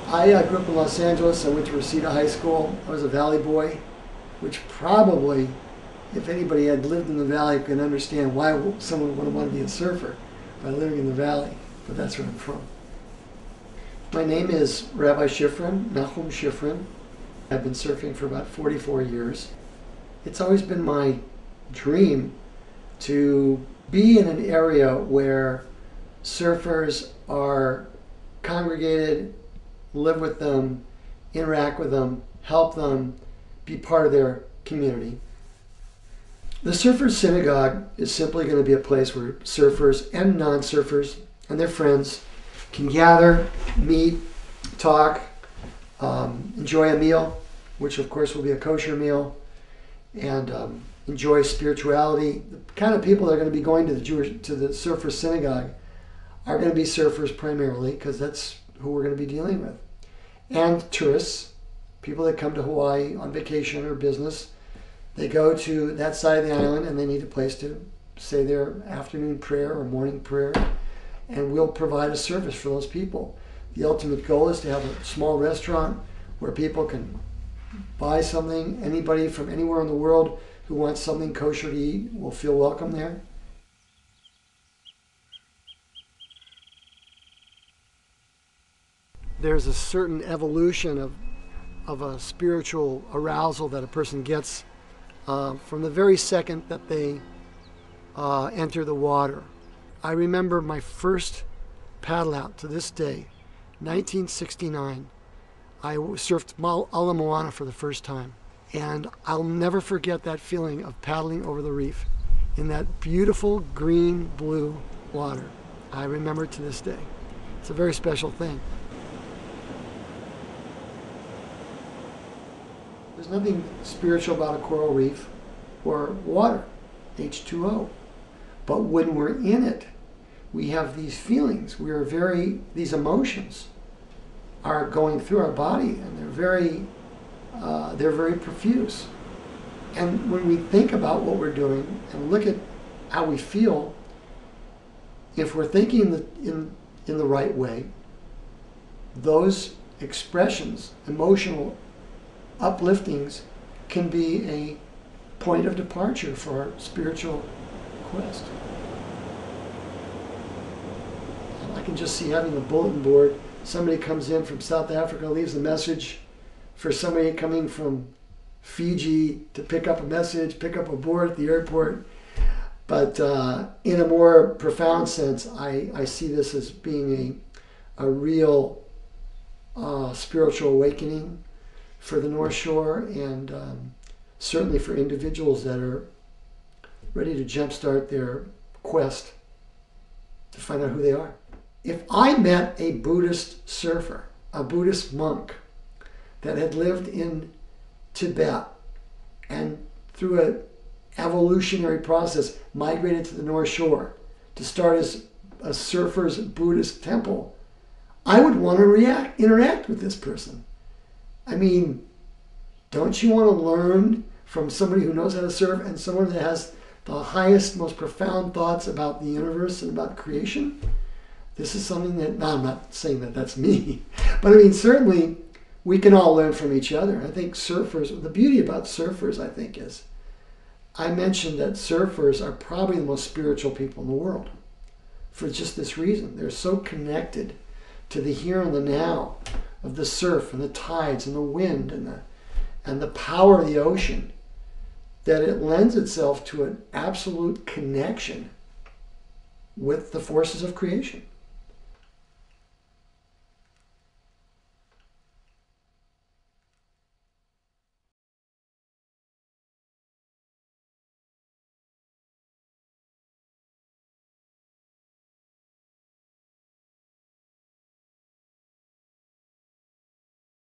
I grew up in Los Angeles. I went to Reseda High School. I was a Valley boy, which probably, if anybody had lived in the Valley, could understand why someone would want to be a surfer by living in the Valley. But that's where I'm from. My name is Rabbi Shifrin, Nahum Shifrin. I've been surfing for about 44 years. It's always been my dream to be in an area where surfers are congregated, live with them, interact with them, help them, be part of their community. The Surfers Synagogue is simply going to be a place where surfers and non-surfers and their friends can gather, meet, talk, enjoy a meal, which of course will be a kosher meal, and enjoy spirituality. The kind of people that are going to be going to the Surfers Synagogue are going to be surfers primarily, because that's who we're going to be dealing with. And tourists, people that come to Hawaii on vacation or business. They go to that side of the island and they need a place to say their afternoon prayer or morning prayer, and we'll provide a service for those people. The ultimate goal is to have a small restaurant where people can buy something. Anybody from anywhere in the world who wants something kosher to eat will feel welcome there. There's a certain evolution of a spiritual arousal that a person gets from the very second that they enter the water. I remember my first paddle out to this day, 1969. I surfed Ala Moana for the first time, and I'll never forget that feeling of paddling over the reef in that beautiful green blue water. I remember it to this day. It's a very special thing. There's nothing spiritual about a coral reef or water, H2O. But when we're in it, we have these feelings. These emotions are going through our body, and they're very profuse. And when we think about what we're doing and look at how we feel, if we're thinking in the right way, those expressions, emotional upliftings, can be a point of departure for our spiritual quest. I can just see having a bulletin board. Somebody comes in from South Africa, leaves a message for somebody coming from Fiji to pick up a message, pick up a board at the airport. But in a more profound sense, I see this as being a real spiritual awakening for the North Shore, and certainly for individuals that are ready to jumpstart their quest to find out who they are. If I met a Buddhist surfer, a Buddhist monk that had lived in Tibet and through an evolutionary process migrated to the North Shore to start as a surfer's Buddhist temple, I would want to interact with this person. I mean, don't you want to learn from somebody who knows how to surf and someone that has the highest, most profound thoughts about the universe and about creation? This is something that, no, I'm not saying that that's me, but I mean, certainly we can all learn from each other. I think surfers, the beauty about surfers, I think, is, I mentioned that surfers are probably the most spiritual people in the world for just this reason. They're so connected to the here and the now of the surf and the tides and the wind and the power of the ocean, that it lends itself to an absolute connection with the forces of creation.